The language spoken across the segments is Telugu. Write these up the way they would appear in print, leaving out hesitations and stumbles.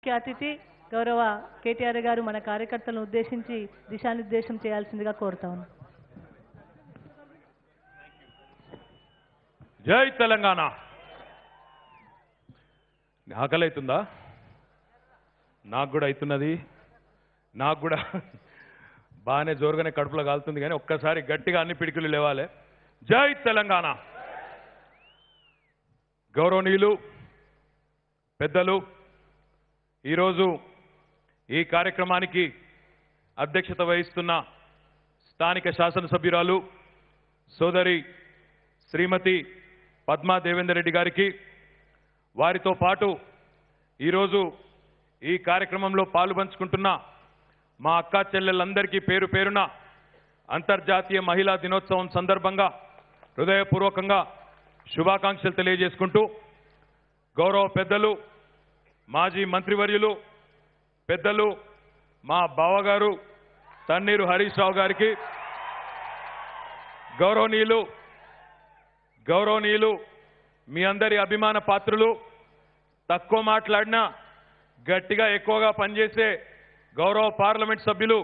ముఖ్య అతిథి గౌరవ కేటీఆర్ గారు మన కార్యకర్తలను ఉద్దేశించి దిశానిర్దేశం చేయాల్సిందిగా కోరుతాను. జై తెలంగాణ. ఆకలి అవుతుందా? నాకు కూడా అవుతున్నది. నాకు కూడా బాగానే జోరుగానే కడుపులో కాలుతుంది, కానీ ఒక్కసారి గట్టిగా అన్ని పిడికిలు లేవాలి. జై తెలంగాణ. గౌరవనీయులు పెద్దలు, ఈరోజు ఈ కార్యక్రమానికి అధ్యక్షత వహిస్తున్న స్థానిక శాసనసభ్యురాలు సోదరి శ్రీమతి పద్మా దేవేందర్ రెడ్డి గారికి, వారితో పాటు ఈరోజు ఈ కార్యక్రమంలో పాలుపంచుకుంటున్న మా అక్కా చెల్లెళ్ళందరికీ పేరు పేరున అంతర్జాతీయ మహిళా దినోత్సవం సందర్భంగా హృదయపూర్వకంగా శుభాకాంక్షలు తెలియజేసుకుంటూ, గౌరవ పెద్దలు మాజీ మంత్రివర్యులు పెద్దలు మా బావగారు తన్నీరు హరీష్ రావు గారికి, గౌరవనీయులు మీ అందరి అభిమాన పాత్రులు, తక్కువ మాట్లాడినా గట్టిగా ఎక్కువగా పనిచేసే గౌరవ పార్లమెంట్ సభ్యులు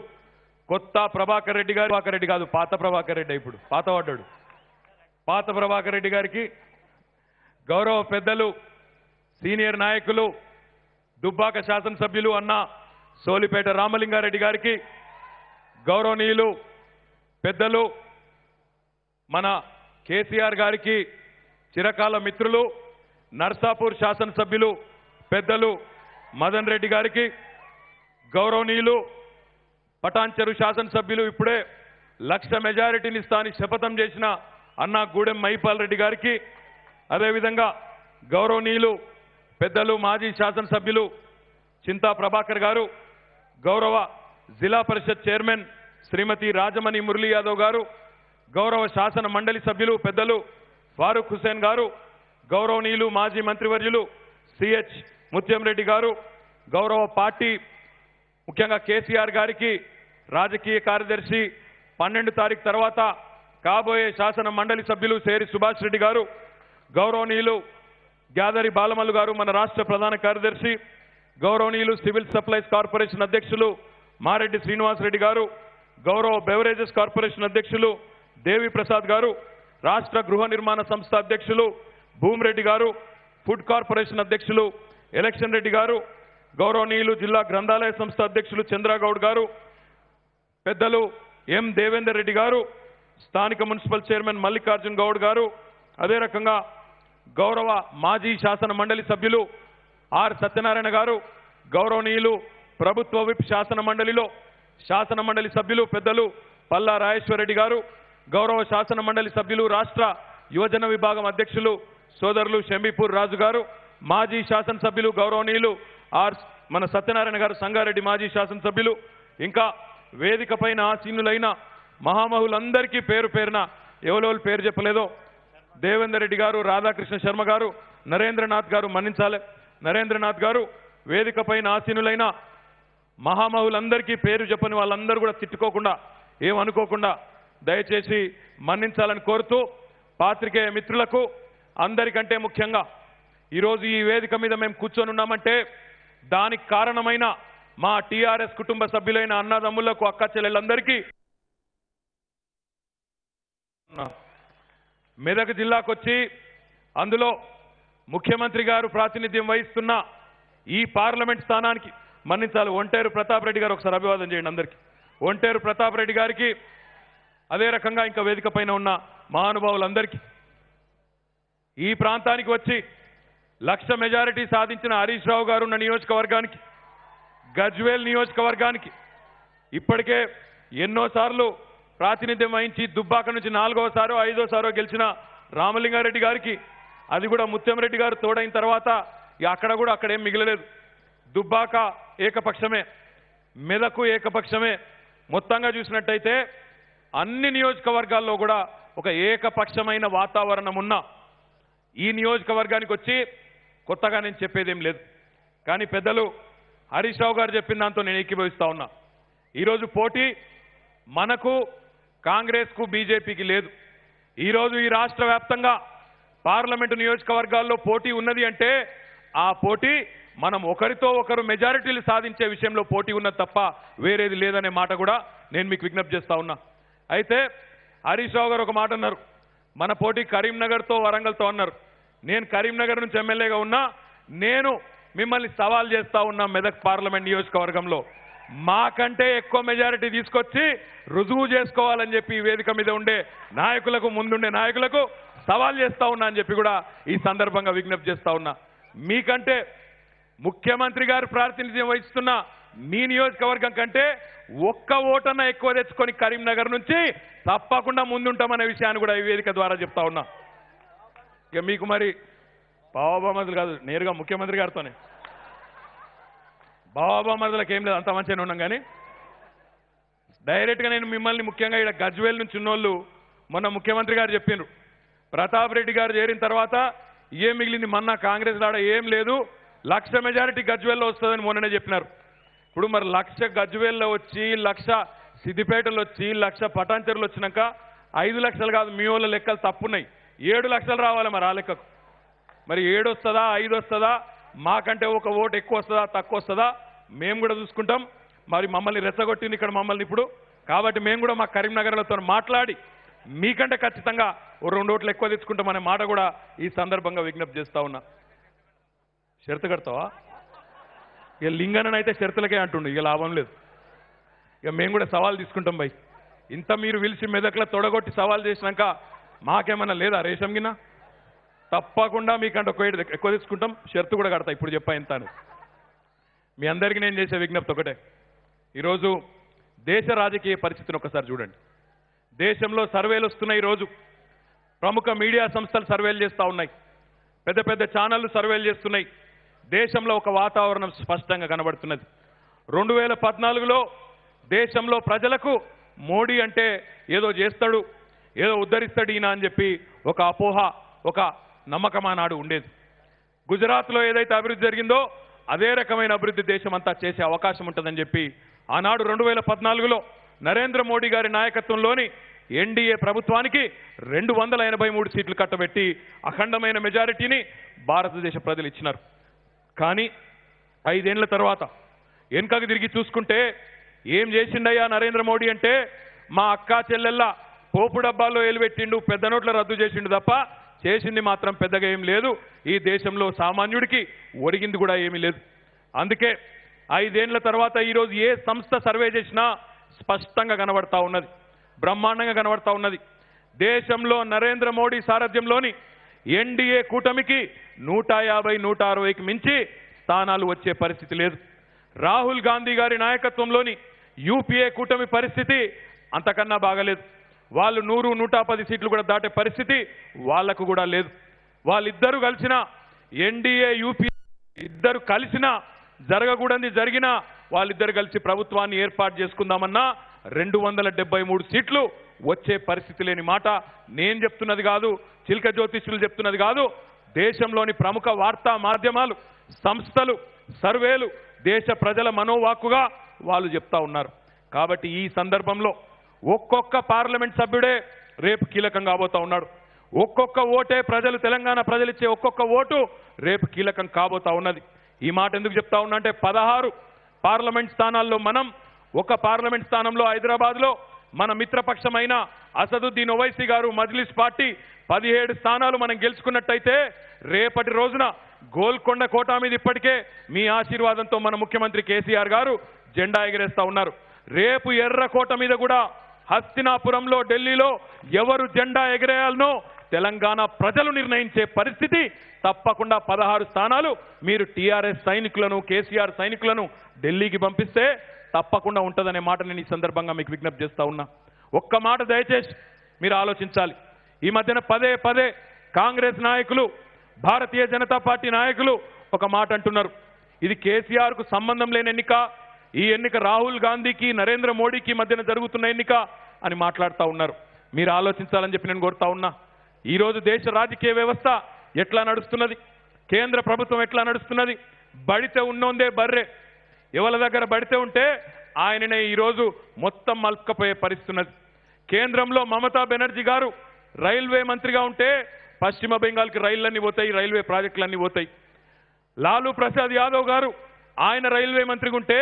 కొత్త ప్రభాకర్ రెడ్డి గారు, ప్రభాకర్ రెడ్డి కాదు పాత ప్రభాకర్ రెడ్డి, ఇప్పుడు పాతవాడ్డాడు, పాత ప్రభాకర్ రెడ్డి గారికి, గౌరవ పెద్దలు సీనియర్ నాయకులు దుబ్బాక శాసనసభ్యులు అన్న సోలిపేట రామలింగారెడ్డి గారికి, గౌరవనీయులు పెద్దలు మన కేసీఆర్ గారికి చిరకాల మిత్రులు నర్సాపూర్ శాసనసభ్యులు పెద్దలు మదన్ రెడ్డి గారికి, గౌరవనీయులు పటాన్చెరు శాసనసభ్యులు ఇప్పుడే 1,00,000 మెజారిటీని ఇస్తానని శపథం చేసిన అన్న గూడెం మహిపాల్ రెడ్డి గారికి, అదేవిధంగా గౌరవనీయులు పెద్దలు మాజీ శాసనసభ్యులు చింతా ప్రభాకర్ గారు, గౌరవ జిల్లా పరిషత్ చైర్మన్ శ్రీమతి రాజమణి మురళీ యాదవ్ గారు, గౌరవ శాసన మండలి సభ్యులు పెద్దలు ఫారూక్ హుసేన్ గారు, గౌరవనీయులు మాజీ మంత్రివర్యులు సిహెచ్ ముత్యం రెడ్డి గారు, గౌరవ పార్టీ ముఖ్యంగా కేసీఆర్ గారికి రాజకీయ కార్యదర్శి 12 తారీఖు తర్వాత కాబోయే శాసన మండలి సభ్యులు సేరి సుభాష్ రెడ్డి గారు, గౌరవనీయులు గ్యాదరి బాలమల్లు గారు మన రాష్ట్ర ప్రధాన కార్యదర్శి, గౌరవనీయులు సివిల్ సప్లైస్ కార్పొరేషన్ అధ్యక్షులు మారెడ్డి శ్రీనివాసరెడ్డి గారు, గౌరవ బెవరేజెస్ కార్పొరేషన్ అధ్యక్షులు దేవి ప్రసాద్ గారు, రాష్ట్ర గృహ నిర్మాణ సంస్థ అధ్యక్షులు భూమిరెడ్డి గారు, ఫుడ్ కార్పొరేషన్ అధ్యక్షులు ఎలక్షన్ రెడ్డి గారు, గౌరవనీయులు జిల్లా గ్రంథాలయ సంస్థ అధ్యక్షులు చంద్రగౌడ్ గారు, పెద్దలు ఎం దేవేందర్ రెడ్డి గారు, స్థానిక మున్సిపల్ చైర్మన్ మల్లికార్జున్ గౌడ్ గారు, అదే రకంగా గౌరవ మాజీ శాసన మండలి సభ్యులు ఆర్ సత్యనారాయణ గారు, గౌరవనీయులు ప్రభుత్వ విప్ శాసన మండలిలో శాసన మండలి సభ్యులు పెద్దలు పల్లా రాజేశ్వర రెడ్డి గారు, గౌరవ శాసన మండలి సభ్యులు రాష్ట్ర యువజన విభాగం అధ్యక్షులు సోదరులు షంబీపూర్ రాజు గారు, మాజీ శాసనసభ్యులు గౌరవనీయులు ఆర్ మన సత్యనారాయణ గారు సంగారెడ్డి మాజీ శాసనసభ్యులు, ఇంకా వేదిక పైన ఆసీనులైన మహామహులందరికీ పేరు పేరున ఎవరెవరు పేరు చెప్పలేదో దేవేందర్ రెడ్డి గారు, రాధాకృష్ణ శర్మ గారు, నరేంద్రనాథ్ గారు మన్నించాలి, నరేంద్రనాథ్ గారు, వేదిక పైన ఆసీనులైన మహామహులందరికీ పేరు చెప్పని వాళ్ళందరూ కూడా తిట్టుకోకుండా ఏమనుకోకుండా దయచేసి మన్నించాలని కోరుతూ, పాత్రికేయ మిత్రులకు అందరికంటే ముఖ్యంగా ఈరోజు ఈ వేదిక మీద మేము కూర్చొని ఉన్నామంటే దానికి కారణమైన మా టీఆర్ఎస్ కుటుంబ సభ్యులైన అన్నదమ్ములకు అక్క చెల్లెళ్ళందరికీ మెదక్ జిల్లాకు వచ్చి అందులో ముఖ్యమంత్రి గారు ప్రాతినిధ్యం వహిస్తున్న ఈ పార్లమెంట్ స్థానానికి మన్నించాలి ఒంటేరు ప్రతాప్ రెడ్డి గారు ఒకసారి అభివాదం చేయండి అందరికీ. ఒంటేరు ప్రతాప్ రెడ్డి గారికి, అదే రకంగా ఇంకా వేదిక పైన ఉన్న మహానుభావులందరికీ, ఈ ప్రాంతానికి వచ్చి 1,00,000 మెజారిటీ సాధించిన హరీష్ రావు గారు ఉన్న నియోజకవర్గానికి, గజ్వేల్ నియోజకవర్గానికి ఇప్పటికే ఎన్నోసార్లు ప్రాతినిధ్యం వహించి దుబ్బాక నుంచి 4వసారో 5వసారో గెలిచిన రామలింగారెడ్డి గారికి, అది కూడా ముత్యం రెడ్డి గారు తోడైన తర్వాత అక్కడ కూడా అక్కడేం మిగిలలేదు. దుబ్బాక ఏకపక్షమే, మెదకు ఏకపక్షమే. మొత్తంగా చూసినట్టయితే అన్ని నియోజకవర్గాల్లో కూడా ఒక ఏకపక్షమైన వాతావరణం ఉన్న ఈ నియోజకవర్గానికి వచ్చి కొత్తగా నేను చెప్పేదేం లేదు. కానీ పెద్దలు హరీష్ రావు గారు చెప్పిన దాంతో నేను ఏకీభవిస్తా ఉన్నా. ఈరోజు పోటీ మనకు కాంగ్రెస్కు బీజేపీకి లేదు. ఈరోజు ఈ రాష్ట్ర వ్యాప్తంగా పార్లమెంటు నియోజకవర్గాల్లో పోటీ ఉన్నది అంటే ఆ పోటీ మనం ఒకరితో ఒకరు మెజారిటీలు సాధించే విషయంలో పోటీ ఉన్నది తప్ప వేరేది లేదనే మాట కూడా నేను మీకు విజ్ఞప్తి చేస్తా ఉన్నా. అయితే హరీష్ రావు గారు ఒక మాట అన్నారు, మన పోటీ కరీంనగర్తో వరంగల్తో అన్నారు. నేను కరీంనగర్ నుంచి ఎమ్మెల్యేగా ఉన్నా, నేను మిమ్మల్ని సవాల్ చేస్తా ఉన్నా మెదక్ పార్లమెంట్ నియోజకవర్గంలో మాకంటే ఎక్కువ మెజారిటీ తీసుకొచ్చి రుజువు చేసుకోవాలని చెప్పి ఈ వేదిక మీద ఉండే నాయకులకు, ముందుండే నాయకులకు సవాల్ చేస్తా ఉన్నా అని చెప్పి కూడా ఈ సందర్భంగా విజ్ఞప్తి చేస్తా ఉన్నా. మీకంటే ముఖ్యమంత్రి గారు ప్రాతినిధ్యం వహిస్తున్న మీ నియోజకవర్గం కంటే ఒక్క ఓటన్నా ఎక్కువ తెచ్చుకొని కరీంనగర్ నుంచి తప్పకుండా ముందుంటామనే విషయాన్ని కూడా ఈ వేదిక ద్వారా చెప్తా ఉన్నా. ఇక మీకు మరి బాబామదులు కాదు, నేరుగా ముఖ్యమంత్రి గారితోనే. బాబామదులకు ఏం లేదు, అంత మంచిగానే ఉన్నాం. కానీ డైరెక్ట్గా నేను మిమ్మల్ని ముఖ్యంగా ఇక్కడ గజ్వేల్ నుంచి ఉన్నోళ్ళు మొన్న ముఖ్యమంత్రి గారు చెప్పిండ్రు, ప్రతాప్ రెడ్డి గారు చేరిన తర్వాత ఏం మిగిలింది, మొన్న కాంగ్రెస్ లాడ ఏం లేదు, 1,00,000 మెజారిటీ గజ్వేల్లో వస్తుందని మొన్ననే చెప్పినారు. ఇప్పుడు మరి 1,00,000 గజ్వేల్లో వచ్చి, 1,00,000 సిద్దిపేటలో వచ్చి, 1,00,000 పటాన్చెరులు వచ్చినాక 5 లక్షలు కాదు, మీ వాళ్ళ లెక్కలు తప్పున్నాయి, 7 లక్షలు రావాలి మరి ఆ లెక్కకు. మరి 7 వస్తుందా 5 వస్తుందా, మాకంటే ఒక ఓటు ఎక్కువ వస్తుందా తక్కువ వస్తుందా మేము కూడా చూసుకుంటాం. మరి మమ్మల్ని రెచ్చగొట్టింది ఇక్కడ మమ్మల్ని ఇప్పుడు, కాబట్టి మేము కూడా మా కరీంనగర్లతో మాట్లాడి మీకంటే ఖచ్చితంగా ఓ 2 ఓట్లు ఎక్కువ తెచ్చుకుంటామనే మాట కూడా ఈ సందర్భంగా విజ్ఞప్తి చేస్తా ఉన్నా. షరతు కడతావా? ఇక లింగనైతే షరతులకే అంటుండు, ఇక లాభం లేదు. ఇక మేము కూడా సవాల్ తీసుకుంటాం భయ్. ఇంత మీరు పిలిచి మెదక్లో తొడగొట్టి సవాల్ చేసినాక మాకేమన్నా లేదా రేషం గిన్న? తప్పకుండా మీకంటే ఎక్కువ తీసుకుంటాం, షరతు కూడా కడతా. ఇప్పుడు చెప్పా ఎంత అని. మీ అందరికీ నేను చేసే విజ్ఞప్తి ఒకటే, ఈరోజు దేశ రాజకీయ పరిస్థితిని ఒకసారి చూడండి. దేశంలో సర్వేలు వస్తున్నాయి, ఈరోజు ప్రముఖ మీడియా సంస్థలు సర్వేలు చేస్తూ ఉన్నాయి, పెద్ద పెద్ద ఛానళ్లు సర్వేలు చేస్తున్నాయి. దేశంలో ఒక వాతావరణం స్పష్టంగా కనబడుతున్నది. 2014లో దేశంలో ప్రజలకు మోడీ అంటే ఏదో చేస్తాడు, ఏదో ఉద్ధరిస్తాడు ఈయన అని చెప్పి ఒక అపోహ, ఒక నమ్మకం ఆనాడు ఉండేది. గుజరాత్లో ఏదైతే అభివృద్ధి జరిగిందో అదే రకమైన అభివృద్ధి దేశం అంతా చేసే అవకాశం ఉంటుందని చెప్పి ఆనాడు 2014లో నరేంద్ర మోడీ గారి నాయకత్వంలోని ఎన్డీఏ ప్రభుత్వానికి 283 సీట్లు కట్టబెట్టి అఖండమైన మెజారిటీని భారతదేశ ప్రజలు ఇచ్చినారు. కానీ 5 ఏళ్ల తర్వాత వెనుకకు తిరిగి చూసుకుంటే ఏం చేసిండయ్యా నరేంద్ర మోడీ అంటే, మా అక్కా చెల్లెళ్ళ పోపు డబ్బాల్లో ఏలుపెట్టిండు, పెద్ద నోట్ల రద్దు చేసిండు తప్ప చేసింది మాత్రం పెద్దగా ఏం లేదు. ఈ దేశంలో సామాన్యుడికి ఒరిగింది కూడా ఏమీ లేదు. అందుకే 5 ఏళ్ల తర్వాత ఈరోజు ఏ సంస్థ సర్వే చేసినా స్పష్టంగా కనబడతా ఉన్నది, బ్రహ్మాండంగా కనబడతా ఉన్నది. దేశంలో నరేంద్ర మోడీ సారథ్యంలోని ఎన్డీఏ కూటమికి 150, 160కి మించి స్థానాలు వచ్చే పరిస్థితి లేదు. రాహుల్ గాంధీ గారి నాయకత్వంలోని యూపీఏ కూటమి పరిస్థితి అంతకన్నా బాగలేదు. వాళ్ళు 100, 110 సీట్లు కూడా దాటే పరిస్థితి వాళ్లకు కూడా లేదు. వాళ్ళిద్దరూ కలిసిన ఎన్డీఏ యూపీఏ ఇద్దరు కలిసినా జరగకూడని జరిగినా వాళ్ళిద్దరు కలిసి ప్రభుత్వాన్ని ఏర్పాటు చేసుకుందామన్నా 273 సీట్లు వచ్చే పరిస్థితి లేని మాట నేను చెప్తున్నది కాదు, చిల్క జ్యోతిష్యులు చెప్తున్నది కాదు. దేశంలోని ప్రముఖ వార్తా మాధ్యమాలు, సంస్థలు, సర్వేలు, దేశ ప్రజల మనోవాక్కుగా వాళ్ళు చెప్తా ఉన్నారు. కాబట్టి ఈ సందర్భంలో ఒక్కొక్క పార్లమెంట్ సభ్యుడే రేపు కీలకం కాబోతా ఉన్నాడు. ఒక్కొక్క ఓటే ప్రజలు, తెలంగాణ ప్రజలు ఇచ్చే ఒక్కొక్క ఓటు రేపు కీలకం కాబోతా ఉన్నది. ఈ మాట ఎందుకు చెప్తా ఉన్నా అంటే 16 పార్లమెంట్ స్థానాల్లో మనం ఒక పార్లమెంట్ స్థానంలో హైదరాబాద్లో మన మిత్రపక్షమైన అసదుద్దీన్ ఓవైసీ గారు మజ్లిస్ పార్టీ 17 స్థానాలు మనం గెలుచుకున్నట్టయితే రేపటి రోజున గోల్కొండ కోట మీద ఇప్పటికే మీ ఆశీర్వాదంతో మన ముఖ్యమంత్రి కేసీఆర్ గారు జెండా ఎగరేస్తా ఉన్నారు. రేపు ఎర్రకోట మీద కూడా హస్తినాపురంలో, ఢిల్లీలో ఎవరు జెండా ఎగరేయాలనో తెలంగాణ ప్రజలు నిర్ణయించే పరిస్థితి తప్పకుండా 16 స్థానాలు మీరు టీఆర్ఎస్ సైనికులను, కేసీఆర్ సైనికులను ఢిల్లీకి పంపిస్తే తప్పకుండా ఉంటుందనే మాట నేను ఈ సందర్భంగా మీకు విజ్ఞప్తి చేస్తా ఉన్నా. ఒక్క మాట దయచేసి మీరు ఆలోచించాలి. ఈ మధ్యన పదే పదే కాంగ్రెస్ నాయకులు, భారతీయ జనతా పార్టీ నాయకులు ఒక మాట అంటున్నారు, ఇది కేసీఆర్కు సంబంధం లేని ఎన్నిక, ఈ ఎన్నిక రాహుల్ గాంధీకి, నరేంద్ర మోడీకి మధ్యన జరుగుతున్న ఎన్నిక అని మాట్లాడుతూ ఉన్నారు. మీరు ఆలోచించాలని చెప్పి నేను కోరుతా ఉన్నా. ఈరోజు దేశ రాజకీయ వ్యవస్థ ఎట్లా నడుస్తున్నది, కేంద్ర ప్రభుత్వం ఎట్లా నడుస్తున్నది, బడితే ఉన్నోందే బర్రె, ఎవరి దగ్గర బడితే ఉంటే ఆయననే ఈరోజు మొత్తం మల్కపోయే పరిస్థితి ఉన్నది. కేంద్రంలో మమతా బెనర్జీ గారు రైల్వే మంత్రిగా ఉంటే పశ్చిమ బెంగాల్కి రైళ్లన్నీ పోతాయి, రైల్వే ప్రాజెక్టులన్నీ పోతాయి. లాలూ ప్రసాద్ యాదవ్ గారు ఆయన రైల్వే మంత్రిగా ఉంటే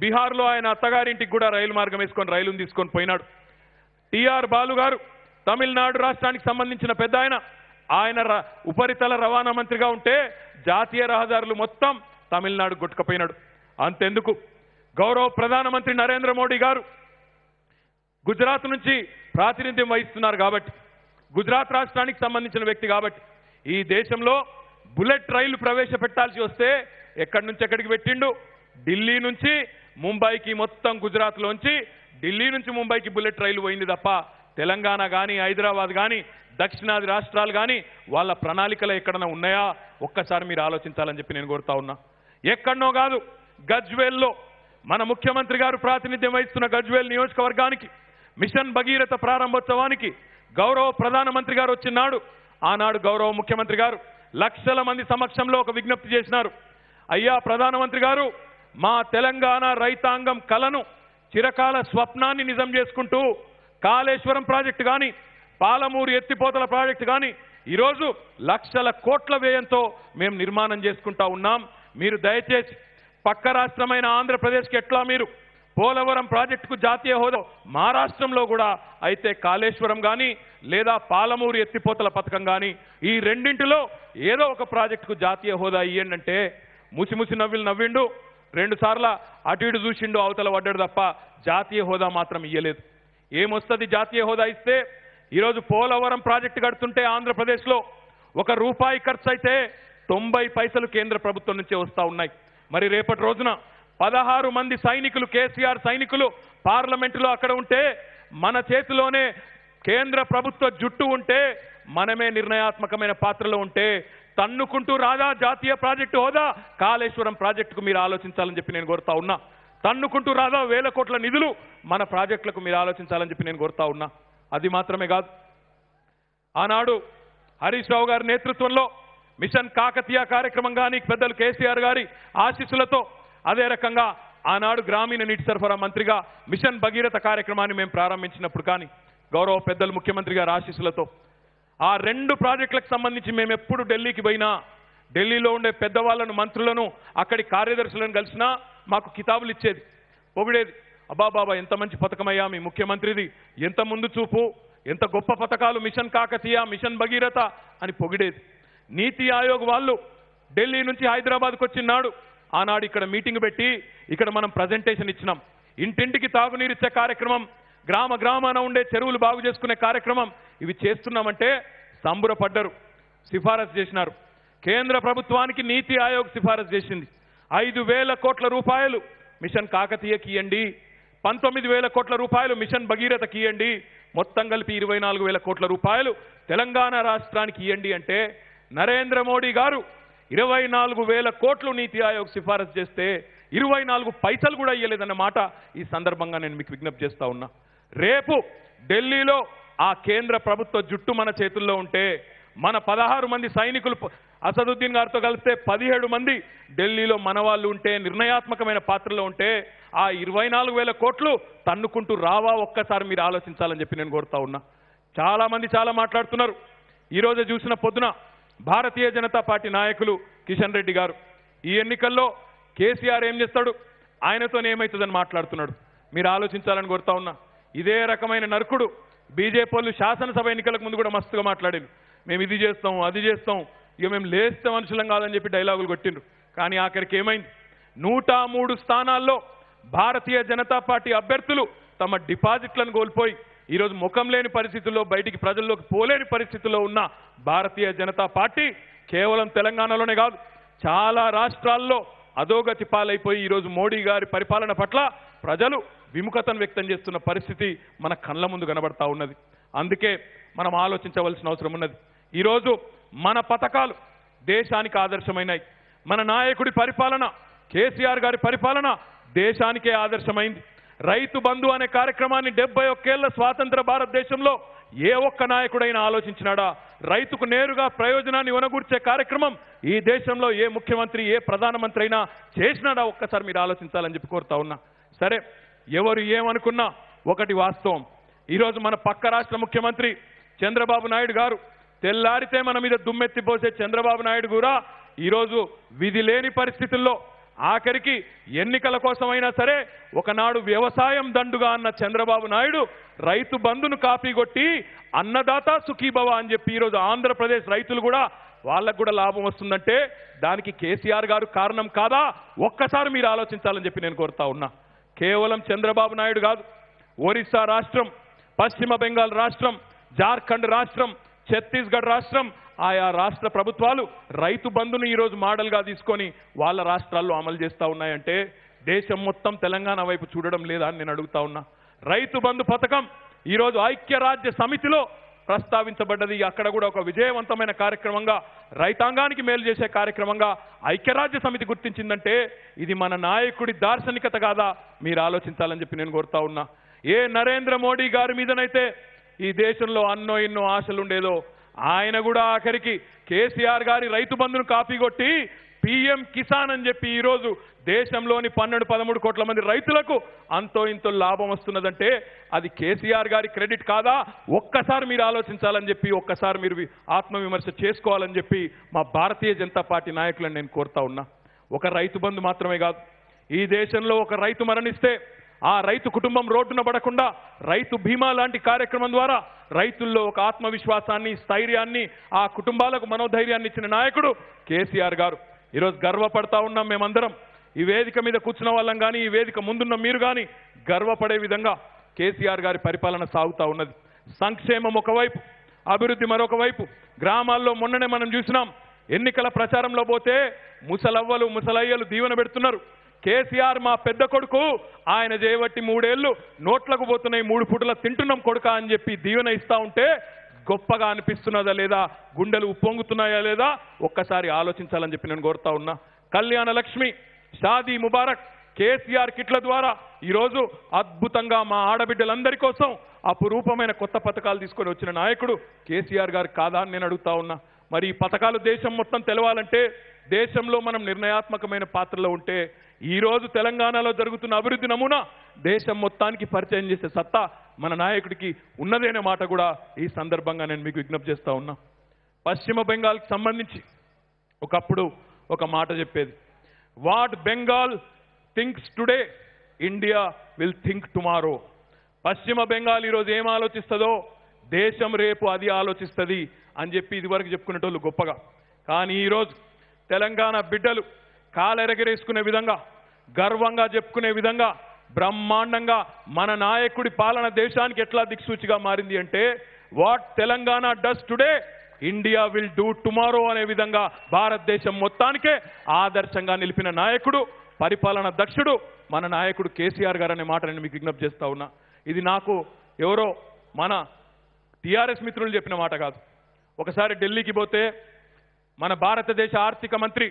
బీహార్లో ఆయన అత్తగారింటికి కూడా రైలు మార్గం వేసుకొని రైలును తీసుకొని పోయినాడు. టిఆర్ బాలు గారు తమిళనాడు రాష్ట్రానికి సంబంధించిన పెద్ద ఆయన ఉపరితల రవాణా మంత్రిగా ఉంటే జాతీయ రహదారులు మొత్తం తమిళనాడు కొట్టుకుపోయినాడు. అంతెందుకు గౌరవ ప్రధానమంత్రి నరేంద్ర మోడీ గారు గుజరాత్ నుంచి ప్రాతినిధ్యం వహిస్తున్నారు కాబట్టి, గుజరాత్ రాష్ట్రానికి సంబంధించిన వ్యక్తి కాబట్టి ఈ దేశంలో బుల్లెట్ రైలు ప్రవేశపెట్టాల్సి వస్తే ఎక్కడి నుంచి ఎక్కడికి పెట్టిండు? ఢిల్లీ నుంచి ముంబైకి, మొత్తం గుజరాత్లోంచి ఢిల్లీ నుంచి ముంబైకి బుల్లెట్ రైలు పోయింది తప్ప తెలంగాణ కానీ హైదరాబాద్ కానీ దక్షిణాది రాష్ట్రాలు కానీ వాళ్ళ ప్రణాళికలు ఎక్కడన్నా ఉన్నాయా? ఒక్కసారి మీరు ఆలోచించాలని చెప్పి నేను కోరుతా ఉన్నా. ఎక్కడనో కాదు, గజ్వేల్లో మన ముఖ్యమంత్రి గారు ప్రాతినిధ్యం వహిస్తున్న గజ్వేల్ నియోజకవర్గానికి మిషన్ భగీరథ ప్రారంభోత్సవానికి గౌరవ ప్రధానమంత్రి గారు వచ్చినాడు. ఆనాడు గౌరవ ముఖ్యమంత్రి గారు లక్షల మంది సమక్షంలో ఒక విజ్ఞప్తి చేసినారు. అయ్యా ప్రధానమంత్రి గారు, మా తెలంగాణ రైతాంగం కలను, చిరకాల స్వప్నాన్ని నిజం చేసుకుంటూ కాళేశ్వరం ప్రాజెక్టు కానీ, పాలమూరు ఎత్తిపోతల ప్రాజెక్టు కానీ ఈరోజు లక్షల కోట్ల వ్యయంతో మేము నిర్మాణం చేసుకుంటా ఉన్నాం. మీరు దయచేసి పక్క రాష్ట్రమైన ఆంధ్రప్రదేశ్కి ఎట్లా మీరు పోలవరం ప్రాజెక్టుకు జాతీయ హోదా, మా రాష్ట్రంలో కూడా అయితే కాళేశ్వరం కానీ లేదా పాలమూరు ఎత్తిపోతల పథకం కానీ ఈ రెండింటిలో ఏదో ఒక ప్రాజెక్టుకు జాతీయ హోదా ఇయ్యండి అంటే ముసిముసి నవ్వులు నవ్విండు. 2 సార్ల అటు ఇటు చూసిండు, అవతల పడ్డాడు తప్ప జాతీయ హోదా మాత్రం ఇయ్యలేదు. ఏమొస్తుంది జాతీయ హోదా ఇస్తే? ఈరోజు పోలవరం ప్రాజెక్టు కడుతుంటే ఆంధ్రప్రదేశ్లో ₹1 ఖర్చు అయితే 90 పైసలు కేంద్ర ప్రభుత్వం నుంచే వస్తూ ఉన్నాయి. మరి రేపటి రోజున 16 మంది సైనికులు, కేసీఆర్ సైనికులు పార్లమెంటులో అక్కడ ఉంటే, మన చేతిలోనే కేంద్ర ప్రభుత్వ జుట్టు ఉంటే, మనమే నిర్ణయాత్మకమైన పాత్రలో ఉంటే తన్నుకుంటూ రాదా జాతీయ ప్రాజెక్టు హోదా? కాళేశ్వరం ప్రాజెక్టుకు మీరు ఆలోచించాలని చెప్పి నేను కోరుతా ఉన్నా. తన్నుకుంటూ రాదా 1000 కోట్ల నిధులు మన ప్రాజెక్టులకు మీరు ఆలోచించాలని చెప్పి నేను కోరుతా ఉన్నా. అది మాత్రమే కాదు, ఆనాడు హరీష్ రావు గారి నేతృత్వంలో మిషన్ కాకతీయ కార్యక్రమం కానీ పెద్దలు కేసీఆర్ గారి ఆశీస్సులతో, అదే రకంగా ఆనాడు గ్రామీణ నీటి సరఫరా మంత్రిగా మిషన్ భగీరథ కార్యక్రమాన్ని మేము ప్రారంభించినప్పుడు కానీ గౌరవ పెద్దలు ముఖ్యమంత్రి గారి ఆశీస్సులతో ఆ 2 ప్రాజెక్టులకు సంబంధించి మేము ఎప్పుడు ఢిల్లీకి పోయినా, ఢిల్లీలో ఉండే పెద్దవాళ్లను, మంత్రులను, అక్కడి కార్యదర్శులను కలిసినా మాకు కితాబులు ఇచ్చేది, పొగిడేది. అబ్బా బాబా ఎంత మంచి పథకమయ్యా మీ ముఖ్యమంత్రిది, ఎంత ముందు చూపు, ఎంత గొప్ప పథకాలు, మిషన్ కాకతీయ, మిషన్ భగీరథ అని పొగిడేది. నీతి ఆయోగ్ వాళ్ళు ఢిల్లీ నుంచి హైదరాబాద్కు వచ్చినాడు. ఆనాడు ఇక్కడ మీటింగ్ పెట్టి ఇక్కడ మనం ప్రజెంటేషన్ ఇచ్చినాం. ఇంటింటికి తాగునీరు ఇచ్చే కార్యక్రమం, గ్రామ గ్రామాన ఉండే చెరువులు బాగు చేసుకునే కార్యక్రమం, ఇవి చేస్తున్నామంటే సంబురపడ్డారు, సిఫారసు చేసినారు. కేంద్ర ప్రభుత్వానికి నీతి ఆయోగ్ సిఫారసు చేసింది 5,000 కోట్ల రూపాయలు మిషన్ కాకతీయకి ఇవ్వండి, 19,000 కోట్ల రూపాయలు మిషన్ భగీరథకి ఇవ్వండి, మొత్తం కలిపి 24,000 కోట్ల రూపాయలు తెలంగాణ రాష్ట్రానికి ఇవ్వండి అంటే నరేంద్ర మోడీ గారు 24,000 కోట్లు నీతి ఆయోగ్ సిఫారసు చేస్తే 24 పైసలు కూడా ఇవ్వలేదన్న మాట ఈ సందర్భంగా నేను మీకు విజ్ఞప్తి చేస్తా ఉన్నా. రేపు ఢిల్లీలో ఆ కేంద్ర ప్రభుత్వ జుట్టు మన చేతుల్లో ఉంటే, మన 16 మంది సైనికులు అసదుద్దీన్ గారితో కలిస్తే 17 మంది ఢిల్లీలో మన వాళ్ళు ఉంటే, నిర్ణయాత్మకమైన పాత్రలో ఉంటే ఆ 24,000 కోట్లు తన్నుకుంటూ రావా? ఒక్కసారి మీరు ఆలోచించాలని చెప్పి నేను కోరుతా ఉన్నా. చాలా మంది చాలా మాట్లాడుతున్నారు. ఈరోజు చూసిన పొద్దున భారతీయ జనతా పార్టీ నాయకులు కిషన్ రెడ్డి గారు ఈ ఎన్నికల్లో కేసీఆర్ ఏం చేస్తాడు, ఆయనతో ఏమవుతుందని మాట్లాడుతున్నాడు. మీరు ఆలోచించాలని కోరుతా ఉన్నా. ఇదే రకమైన నరకుడు బీజేపీ వాళ్ళు శాసనసభ ఎన్నికలకు ముందు కూడా మస్తుగా మాట్లాడారు. మేము ఇది చేస్తాం, అది చేస్తాం, ఇక మేము లేస్తే మనుషులం కాదని చెప్పి డైలాగులు కొట్టిండ్రు. కానీ ఆఖరికి ఏమైంది? 103 స్థానాల్లో భారతీయ జనతా పార్టీ అభ్యర్థులు తమ డిపాజిట్లను కోల్పోయి ఈరోజు ముఖం లేని పరిస్థితుల్లో, బయటికి ప్రజల్లోకి పోలేని పరిస్థితుల్లో ఉన్న భారతీయ జనతా పార్టీ కేవలం తెలంగాణలోనే కాదు చాలా రాష్ట్రాల్లో అధోగతి పాలైపోయి ఈరోజు మోడీ గారి పరిపాలన పట్ల ప్రజలు విముఖతను వ్యక్తం చేస్తున్న పరిస్థితి మన కళ్ళ ముందు కనబడతా ఉన్నది. అందుకే మనం ఆలోచించవలసిన అవసరం ఉన్నది. ఈరోజు మన పథకాలు దేశానికి ఆదర్శమైనాయి. మన నాయకుడి పరిపాలన, కేసీఆర్ గారి పరిపాలన దేశానికే ఆదర్శమైంది. రైతు బంధు అనే కార్యక్రమాన్ని 71 ఏళ్ల స్వాతంత్ర భారతదేశంలో ఏ ఒక్క నాయకుడైనా ఆలోచించినాడా? రైతుకు నేరుగా ప్రయోజనాన్ని వనగూర్చే కార్యక్రమం ఈ దేశంలో ఏ ముఖ్యమంత్రి, ఏ ప్రధానమంత్రి అయినా చేసినాడా? ఒక్కసారి మీరు ఆలోచించాలని చెప్పి కోరుతా ఉన్నా. సరే, ఎవరు ఏమనుకున్నా ఒకటి వాస్తవం. ఈరోజు మన పక్క రాష్ట్ర ముఖ్యమంత్రి చంద్రబాబు నాయుడు గారు తెల్లారితే మన మీద దుమ్మెత్తిపోసే చంద్రబాబు నాయుడు కూడా ఈరోజు విధి లేని పరిస్థితుల్లో ఆఖరికి ఎన్నికల కోసమైనా సరే ఒకనాడు వ్యవసాయం దండుగా అన్న చంద్రబాబు నాయుడు రైతు బంధును కాపీ కొట్టి అన్నదాత సుఖీభవ అని చెప్పి ఈరోజు ఆంధ్రప్రదేశ్ రైతులు కూడా వాళ్ళకు కూడా లాభం వస్తుందంటే దానికి కేసీఆర్ గారు కారణం కాదా? ఒక్కసారి మీరు ఆలోచించాలని చెప్పి నేను కోరుతా ఉన్నా. కేవలం చంద్రబాబు నాయుడు కాదు, ఒరిస్సా రాష్ట్రం, పశ్చిమ బెంగాల్ రాష్ట్రం, జార్ఖండ్ రాష్ట్రం, ఛత్తీస్గఢ్ రాష్ట్రం, ఆయా రాష్ట్ర ప్రభుత్వాలు రైతు బంధును ఈరోజు మోడల్గా తీసుకొని వాళ్ళ రాష్ట్రాల్లో అమలు చేస్తూ ఉన్నాయంటే దేశం మొత్తం తెలంగాణ వైపు చూడడం లేదా అని నేను అడుగుతా ఉన్నా. రైతు బంధు పథకం ఈరోజు ఐక్యరాజ్య సమితిలో ప్రస్తావించబడ్డది. అక్కడ కూడా ఒక విజయవంతమైన కార్యక్రమంగా, రైతాంగానికి మేలు చేసే కార్యక్రమంగా ఐక్యరాజ్య సమితి గుర్తించిందంటే ఇది మన నాయకుడి దార్శనికత కాదా? మీరు ఆలోచించాలని చెప్పి నేను కోరుతా ఉన్నా. ఏ నరేంద్ర మోడీ గారి మీదనైతే ఈ దేశంలో అన్నో ఎన్నో ఆశలుండేదో ఆయన కూడా ఆఖరికి కేసీఆర్ గారి రైతు బంధును కాపీ కొట్టి పీఎం కిసాన్ అని చెప్పి ఈరోజు దేశంలోని 12-13 కోట్ల మంది రైతులకు అంతో ఇంతో లాభం వస్తున్నదంటే అది కేసీఆర్ గారి క్రెడిట్ కాదా? ఒక్కసారి మీరు ఆలోచించాలని చెప్పి, ఒక్కసారి మీరు ఆత్మవిమర్శ చేసుకోవాలని చెప్పి మా భారతీయ జనతా పార్టీ నాయకులను నేను కోరుతా ఉన్నా. ఒక రైతు బంధు మాత్రమే కాదు, ఈ దేశంలో ఒక రైతు మరణిస్తే ఆ రైతు కుటుంబం రోడ్డున పడకుండా రైతు బీమా లాంటి కార్యక్రమం ద్వారా రైతుల్లో ఒక ఆత్మవిశ్వాసాన్ని, స్థైర్యాన్ని, ఆ కుటుంబాలకు మనోధైర్యాన్ని ఇచ్చిన నాయకుడు కేసీఆర్ గారు. ఈరోజు గర్వపడతా ఉన్నాం మేమందరం. ఈ వేదిక మీద కూర్చున్న వాళ్ళం కానీ, ఈ వేదిక ముందున్న మీరు కానీ గర్వపడే విధంగా కేసీఆర్ గారి పరిపాలన సాగుతూ ఉన్నది. సంక్షేమం ఒకవైపు, అభివృద్ధి మరొక వైపు. గ్రామాల్లో మొన్ననే మనం చూసినాం, ఎన్నికల ప్రచారంలో పోతే ముసలవ్వలు ముసలయ్యలు దీవెన పెడుతున్నారు. కేసీఆర్ మా పెద్ద కొడుకు, ఆయన చేయబట్టి 3 ఏళ్లు నోట్లకు పోతున్నాయి, 3 పూటల తింటున్నాం కొడుక అని చెప్పి దీవెన ఇస్తా ఉంటే గొప్పగా అనిపిస్తున్నదా లేదా? గుండెలు ఉప్పొంగుతున్నాయా లేదా? ఒక్కసారి ఆలోచించాలని చెప్పి నేను కోరుతా ఉన్నా. కళ్యాణ లక్ష్మి, షాదీ ముబారక్, కేసీఆర్ కిట్ల ద్వారా ఈరోజు అద్భుతంగా మా ఆడబిడ్డలందరి కోసం అపురూపమైన కొత్త పథకాలు తీసుకొని వచ్చిన నాయకుడు కేసీఆర్ గారు కాదా అని నేను అడుగుతా ఉన్నా. మరి ఈ పథకాలు దేశం మొత్తం తెలవాలంటే, దేశంలో మనం నిర్ణయాత్మకమైన పాత్రలో ఉంటే ఈరోజు తెలంగాణలో జరుగుతున్న అభివృద్ధి నమూనా దేశం మొత్తానికి పరిచయం చేసే సత్తా మన నాయకుడికి ఉన్నదనే మాట కూడా ఈ సందర్భంగా నేను మీకు విజ్ఞప్తి చేస్తా ఉన్నా. పశ్చిమ బెంగాల్కి సంబంధించి ఒకప్పుడు ఒక మాట చెప్పేది, what Bengal thinks today India will think tomorrow. పశ్చిమ బెంగాల్ ఈరోజు ఏం ఆలోచిస్తుందో దేశం రేపు అది ఆలోచిస్తుంది అని చెప్పి ఇదివరకు చెప్పుకునేటోళ్ళు గొప్పగా. కానీ ఈరోజు తెలంగాణ బిడ్డలు కాలెరగరేసుకునే విధంగా, గర్వంగా చెప్పుకునే విధంగా, బ్రహ్మాండంగా మన నాయకుడి పాలన దేశానికి ఎట్లా దిక్సూచిగా మారింది అంటే, what Telangana does today India will do tomorrow అనే విధంగా భారతదేశం మొత్తానికే ఆదర్శంగా నిలిపిన నాయకుడు, పరిపాలన దక్షుడు మన నాయకుడు కేసీఆర్ గారు అనే మాట నేను మీకు విజ్ఞప్తి చేస్తా ఉన్నా. ఇది నాకు ఎవరో మన టీఆర్ఎస్ మిత్రులు చెప్పిన మాట కాదు. ఒకసారి ఢిల్లీకి పోతే మన భారతదేశ ఆర్థిక మంత్రి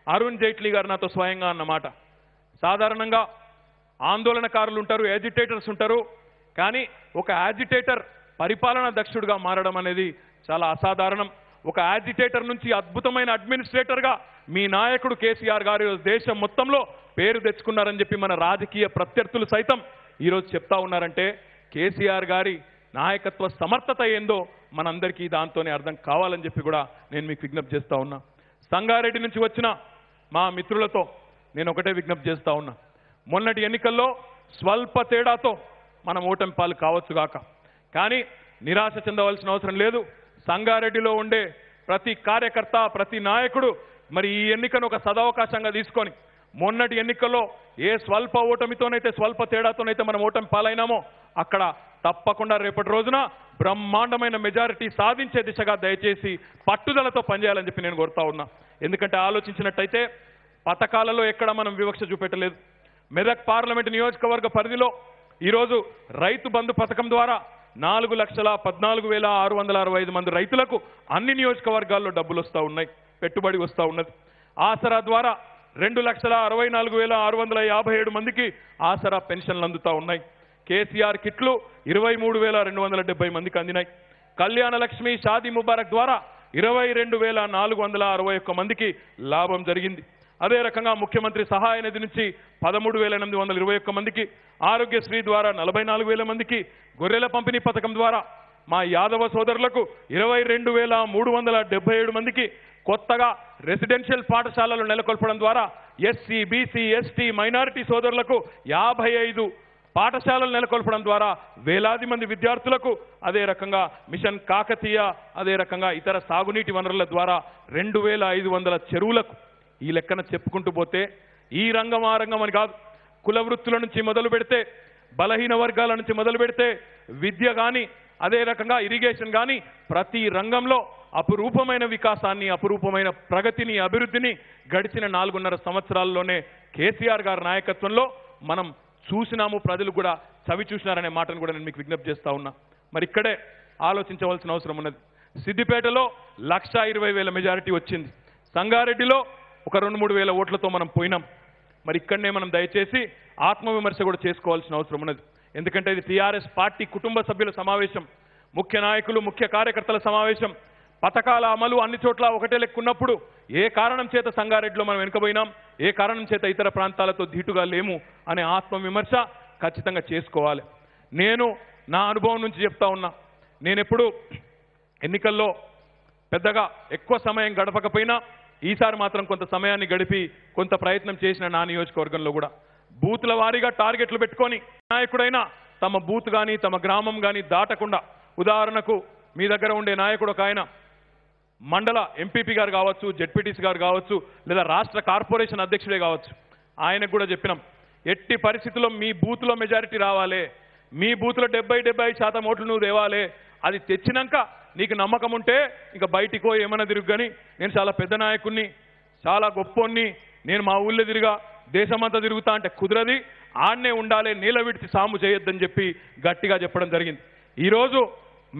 అరుణ్ జైట్లీ గారు నాతో స్వయంగా అన్నమాట, సాధారణంగా ఆందోళనకారులు ఉంటారు, యాజిటేటర్స్ ఉంటారు, కానీ ఒక యాజిటేటర్ పరిపాలనా దక్షుడిగా మారడం అనేది చాలా అసాధారణం. ఒక యాజిటేటర్ నుంచి అద్భుతమైన అడ్మినిస్ట్రేటర్గా మీ నాయకుడు కేసీఆర్ గారు దేశం మొత్తంలో పేరు తెచ్చుకున్నారని చెప్పి మన రాజకీయ ప్రత్యర్థులు సైతం ఈరోజు చెప్తా ఉన్నారంటే కేసీఆర్ గారి నాయకత్వ సమర్థత ఏందో మనందరికీ దాంతోనే అర్థం కావాలని చెప్పి కూడా నేను మీకు విజ్ఞప్తి చేస్తా ఉన్నా. సంగారెడ్డి నుంచి వచ్చిన మా మిత్రులతో నేను ఒకటే విజ్ఞప్తి చేస్తా ఉన్నా, మొన్నటి ఎన్నికల్లో స్వల్ప తేడాతో మనం ఓటమి పాలు కావచ్చుగాక, కానీ నిరాశ చెందవలసిన అవసరం లేదు. సంగారెడ్డిలో ఉండే ప్రతి కార్యకర్త, ప్రతి నాయకుడు మరి ఈ ఎన్నికను ఒక సదవకాశంగా తీసుకొని మొన్నటి ఎన్నికల్లో ఏ స్వల్ప ఓటమితోనైతే, స్వల్ప తేడాతోనైతే మనం ఓటమి పాలైనామో అక్కడ తప్పకుండా రేపటి రోజున బ్రహ్మాండమైన మెజారిటీ సాధించే దిశగా దయచేసి పట్టుదలతో పనిచేయాలని చెప్పి నేను కోరుతా ఉన్నా. ఎందుకంటే ఆలోచించినట్టయితే పథకాలలో ఎక్కడ మనం వివక్ష చూపెట్టలేదు. మెదక్ పార్లమెంటు నియోజకవర్గ పరిధిలో ఈరోజు రైతు బంధు పథకం ద్వారా 4,14,665 మంది రైతులకు అన్ని నియోజకవర్గాల్లో డబ్బులు వస్తూ ఉన్నాయి, పెట్టుబడి వస్తూ ఉన్నది. ఆసరా ద్వారా 2,64,657 మందికి ఆసరా పెన్షన్లు అందుతూ ఉన్నాయి. కేసీఆర్ కిట్లు 23,270 మందికి అందినాయి. కళ్యాణ లక్ష్మి, షాదీ ముబారక్ ద్వారా 22,461 మందికి లాభం జరిగింది. అదే రకంగా ముఖ్యమంత్రి సహాయ నిధి నుంచి 13,821 మందికి, ఆరోగ్యశ్రీ ద్వారా 44,000 మందికి, గొర్రెల పంపిణీ పథకం ద్వారా మా యాదవ సోదరులకు 22,377 మందికి కొత్తగా రెసిడెన్షియల్ పాఠశాలలు నెలకొల్పడం ద్వారా ఎస్సీ బీసీ ఎస్టీ మైనారిటీ సోదరులకు 55 పాఠశాలలు నెలకొల్పడం ద్వారా వేలాది మంది విద్యార్థులకు, అదే రకంగా మిషన్ కాకతీయ, అదే రకంగా ఇతర సాగునీటి వనరుల ద్వారా 2,500 చెరువులకు, ఈ లెక్కన చెప్పుకుంటూ పోతే ఈ రంగం ఆ రంగం అని కాదు, కుల వృత్తుల నుంచి మొదలు పెడితే, బలహీన వర్గాల నుంచి మొదలు పెడితే, విద్య కానీ అదే రకంగా ఇరిగేషన్ కానీ ప్రతి రంగంలో అపురూపమైన వికాసాన్ని, అపురూపమైన ప్రగతిని, అభివృద్ధిని గడిచిన 4.5 సంవత్సరాల్లోనే కేసీఆర్ గారి నాయకత్వంలో మనం చూసినాము. ప్రజలు కూడా చవి చూసినారనే మాటను కూడా నేను మీకు విజ్ఞప్తి చేస్తా ఉన్నా. మరి ఇక్కడే ఆలోచించవలసిన అవసరం ఉన్నది. సిద్దిపేటలో 1,20,000 మెజారిటీ వచ్చింది. సంగారెడ్డిలో ఒక 2-3 వేల ఓట్లతో మనం పోయినాం. మరి ఇక్కడనే మనం దయచేసి ఆత్మవిమర్శ కూడా చేసుకోవాల్సిన అవసరం ఉన్నది. ఎందుకంటే ఇది టీఆర్ఎస్ పార్టీ కుటుంబ సభ్యుల సమావేశం, ముఖ్య నాయకులు ముఖ్య కార్యకర్తల సమావేశం. పథకాల అమలు అన్ని చోట్ల ఒకటే లెక్కున్నప్పుడు ఏ కారణం చేత సంగారెడ్డిలో మనం వెనుకబోయినాం, ఏ కారణం చేత ఇతర ప్రాంతాలతో ధీటుగా లేము అనే ఆత్మవిమర్శ ఖచ్చితంగా చేసుకోవాలి. నేను నా అనుభవం నుంచి చెప్తా ఉన్నా, నేనెప్పుడు ఎన్నికల్లో పెద్దగా ఎక్కువ సమయం గడపకపోయినా ఈసారి మాత్రం కొంత సమయాన్ని గడిపి కొంత ప్రయత్నం చేసిన నా నియోజకవర్గంలో కూడా బూతుల వారీగా టార్గెట్లు పెట్టుకొని నాయకుడైనా తమ బూత్ కానీ తమ గ్రామం కానీ దాటకుండా, ఉదాహరణకు మీ దగ్గర ఉండే నాయకుడు ఒక ఆయన మండల ఎంపీపీ గారు కావచ్చు, జెడ్పీటీసీ గారు కావచ్చు, లేదా రాష్ట్ర కార్పొరేషన్ అధ్యక్షుడే కావచ్చు, ఆయనకు కూడా చెప్పినాం, ఎట్టి పరిస్థితుల్లో మీ బూత్లో మెజారిటీ రావాలి, మీ బూత్లో 70-75% ఓట్లు నువ్వు తేవాలి. అది తెచ్చినాక నీకు నమ్మకం ఉంటే ఇంకా బయటికో ఏమన్నా తిరుగు, కానీ నేను చాలా పెద్ద నాయకుడిని, చాలా గొప్పోన్ని, నేను మా ఊళ్ళో తిరిగా దేశమంతా తిరుగుతా అంటే కుదరది, ఆడనే ఉండాలి, నీల విడిచి సాము చేయొద్దని చెప్పి గట్టిగా చెప్పడం జరిగింది. ఈరోజు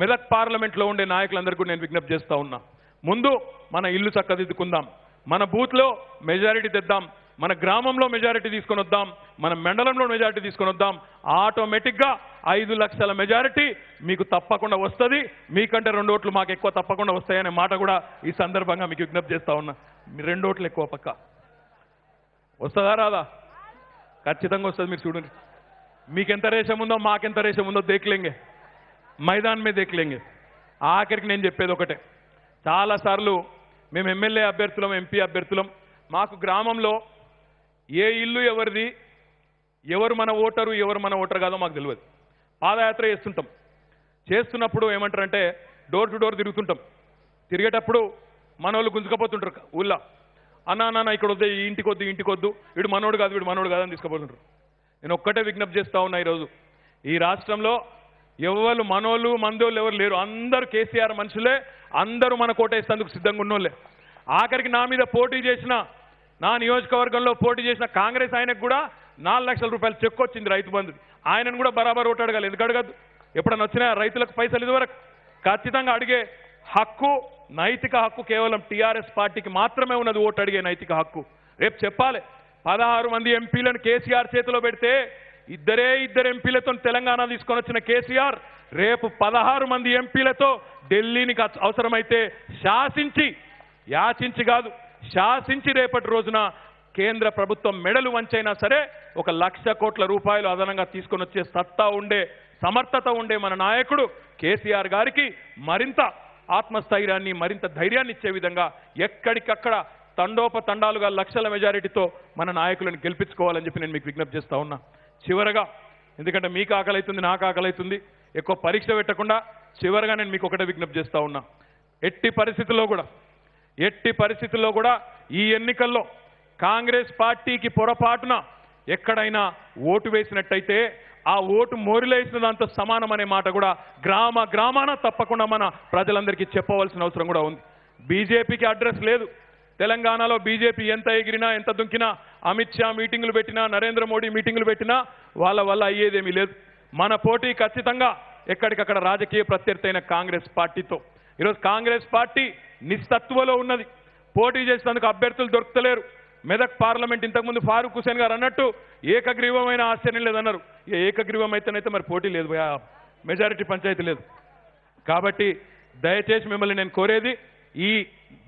మెదక్ పార్లమెంట్లో ఉండే నాయకులందరికీ నేను విజ్ఞప్తి చేస్తా ఉన్నా, ముందు మన ఇల్లు చక్కదిద్దుకుందాం, మన బూత్లో మెజారిటీ తెద్దాం, మన గ్రామంలో మెజారిటీ తీసుకొని వద్దాం, మన మండలంలో మెజారిటీ తీసుకొని వద్దాం. ఆటోమేటిక్గా 5 లక్షల మెజారిటీ మీకు తప్పకుండా వస్తుంది. మీకంటే 2 ఓట్లు మాకు ఎక్కువ తప్పకుండా వస్తాయనే మాట కూడా ఈ సందర్భంగా మీకు విజ్ఞప్తి చేస్తా ఉన్నా. 2 ఓట్లు ఎక్కువ పక్క వస్తుందా రాదా? ఖచ్చితంగా వస్తుంది. మీరు చూడండి, మీకెంత రేషం ఉందో మాకెంత రేషం ఉందో దేఖలేంగే, మైదాన్ మీద దేఖలేంగే. ఆఖరికి నేను చెప్పేది ఒకటే, చాలాసార్లు మేము ఎమ్మెల్యే అభ్యర్థులం, ఎంపీ అభ్యర్థులం, మాకు గ్రామంలో ఏ ఇల్లు ఎవరిది, ఎవరు మన ఓటరు ఎవరు మన ఓటర్ కాదో మాకు తెలియదు. పాదయాత్ర చేస్తుంటాం, చేస్తున్నప్పుడు ఏమంటారంటే డోర్ టు డోర్ తిరుగుతుంటాం, తిరిగేటప్పుడు మన వాళ్ళు గుంజుకపోతుంటారు ఊళ్ళో, అన్న ఇక్కడ వద్దు, ఈ ఇంటికి వద్దు, ఇంటికి వద్దు, వీడు మనోడు కాదు, వీడు మనోడు కాదని తీసుకుపోతుంటారు. నేను ఒక్కటే విజ్ఞప్తి చేస్తా ఉన్నా, ఈరోజు ఈ రాష్ట్రంలో ఎవరు మనోళ్ళు మందోళ్ళు ఎవరు లేరు, అందరూ కేసీఆర్ మనుషులే, అందరూ మన కోటేసేందుకు సిద్ధంగా ఉన్నోళ్ళే. ఆఖరికి నా మీద పోటీ చేసిన, నా నియోజకవర్గంలో పోటీ చేసిన కాంగ్రెస్ ఆయనకు కూడా 4 లక్షల రూపాయలు చెక్ వచ్చింది రైతు బంధు. ఆయనను కూడా బరాబర్ ఓటు అడగాలి. ఎందుకు అడగద్దు? ఎప్పుడన్నా వచ్చినా రైతులకు పైసలు ఇదివరకు ఖచ్చితంగా అడిగే హక్కు, నైతిక హక్కు కేవలం టీఆర్ఎస్ పార్టీకి మాత్రమే ఉన్నది, ఓటు అడిగే నైతిక హక్కు. రేపు చెప్పాలి, 16 మంది ఎంపీలను కేసీఆర్ చేతిలో పెడితే ఇద్దరు ఎంపీలతో తెలంగాణ తీసుకొని వచ్చిన కేసీఆర్ రేపు 16 మంది ఎంపీలతో ఢిల్లీని అవసరమైతే యాచించి కాదు శాసించి రేపటి రోజున కేంద్ర ప్రభుత్వం మెడలు వంచైనా సరే 1 లక్ష కోట్ల రూపాయలు అదనంగా తీసుకొని వచ్చే సత్తా ఉండే, సమర్థత ఉండే మన నాయకుడు కేసీఆర్ గారికి మరింత ఆత్మస్థైర్యాన్ని, మరింత ధైర్యాన్ని ఇచ్చే విధంగా ఎక్కడికక్కడ తండోపతండాలుగా లక్షల మెజారిటీతో మన నాయకులను గెలిపించుకోవాలని చెప్పి నేను మీకు విజ్ఞప్తి చేస్తా ఉన్నా. చివరగా, ఎందుకంటే మీకు ఆకలి అవుతుంది, నాకు ఆకలి అవుతుంది, ఎక్కువ పరీక్ష పెట్టకుండా చివరగా నేను మీకు ఒకటే విజ్ఞప్తి చేస్తా ఉన్నా, ఎట్టి పరిస్థితుల్లో కూడా ఈ ఎన్నికల్లో కాంగ్రెస్ పార్టీకి పొరపాటున ఎక్కడైనా ఓటు వేసినట్టయితే ఆ ఓటు మోరిలేసిన దాంతో సమానం అనే మాట కూడా గ్రామాన తప్పకుండా మన ప్రజలందరికీ చెప్పవలసిన అవసరం కూడా ఉంది. బీజేపీకి అడ్రస్ లేదు. తెలంగాణలో బీజేపీ ఎంత ఎగిరినా, ఎంత దుంకినా, అమిత్ షా మీటింగులు పెట్టినా, నరేంద్ర మోడీ మీటింగులు పెట్టినా వాళ్ళ వల్ల అయ్యేదేమీ లేదు. మన పోటీ ఖచ్చితంగా ఎక్కడికక్కడ రాజకీయ ప్రత్యర్థి అయిన కాంగ్రెస్ పార్టీతో. ఈరోజు కాంగ్రెస్ పార్టీ నిస్తత్వలో ఉన్నది. పోటీ చేసేందుకు అభ్యర్థులు దొరుకుతలేరు. మెదక్ పార్లమెంట్ ఇంతకుముందు ఫారూక్ హుసేన్ గారు అన్నట్టు ఏకగ్రీవమైన ఆశ్చర్యం లేదన్నారు. ఏకగ్రీవం అయితేనైతే మరి పోటీ లేదు, మెజారిటీ పంచాయతీ లేదు. కాబట్టి దయచేసి మిమ్మల్ని నేను కోరేది, ఈ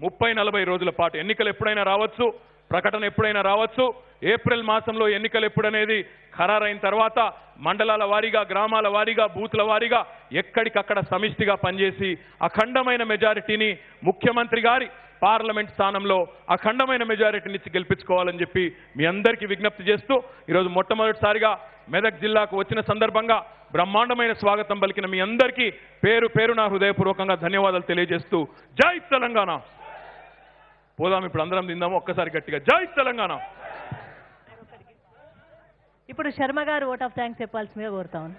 30-40 రోజుల పాటు, ఎన్నికలు ఎప్పుడైనా రావచ్చు, ప్రకటన ఎప్పుడైనా రావచ్చు. ఏప్రిల్ మాసంలో ఎన్నికలు ఎప్పుడనేది ఖరారైన తర్వాత మండలాల వారీగా, గ్రామాల వారీగా, బూత్ల వారీగా ఎక్కడికక్కడ సమిష్టిగా పనిచేసి అఖండమైన మెజారిటీని ముఖ్యమంత్రి గారి పార్లమెంట్ స్థానంలో అఖండమైన మెజారిటీనిచ్చి గెలిపించుకోవాలని చెప్పి మీ అందరికీ విజ్ఞప్తి చేస్తూ ఈరోజు మొట్టమొదటిసారిగా మెదక్ జిల్లాకు వచ్చిన సందర్భంగా బ్రహ్మాండమైన స్వాగతం పలికిన మీ అందరికీ పేరు పేరున హృదయపూర్వకంగా ధన్యవాదాలు తెలియజేస్తూ జై తెలంగాణ. పోదాం, ఇప్పుడు అందరం తిందాము ఒక్కసారి గట్టిగా జై తెలంగాణ. ఇప్పుడు శర్మ గారు ఓట్ ఆఫ్ థ్యాంక్స్ చెప్పాల్సిందిగా కోరుతాను.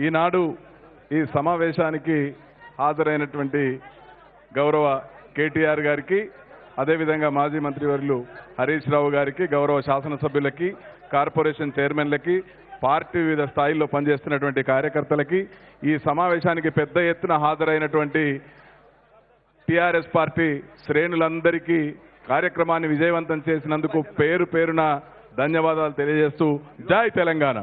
ఈనాడు ఈ సమావేశానికి హాజరైనటువంటి గౌరవ కేటీఆర్ గారికి, అదేవిధంగా మాజీ మంత్రివర్యులు హరీష్ రావు గారికి, గౌరవ శాసనసభ్యులకి, కార్పొరేషన్ చైర్మన్లకి, పార్టీ వివిధ స్థాయిల్లో పనిచేస్తున్నటువంటి కార్యకర్తలకి, ఈ సమావేశానికి పెద్ద ఎత్తున హాజరైనటువంటి టీఆర్ఎస్ పార్టీ శ్రేణులందరికీ కార్యక్రమాన్ని విజయవంతం చేసినందుకు పేరు పేరున ధన్యవాదాలు తెలియజేస్తూ జై తెలంగాణ.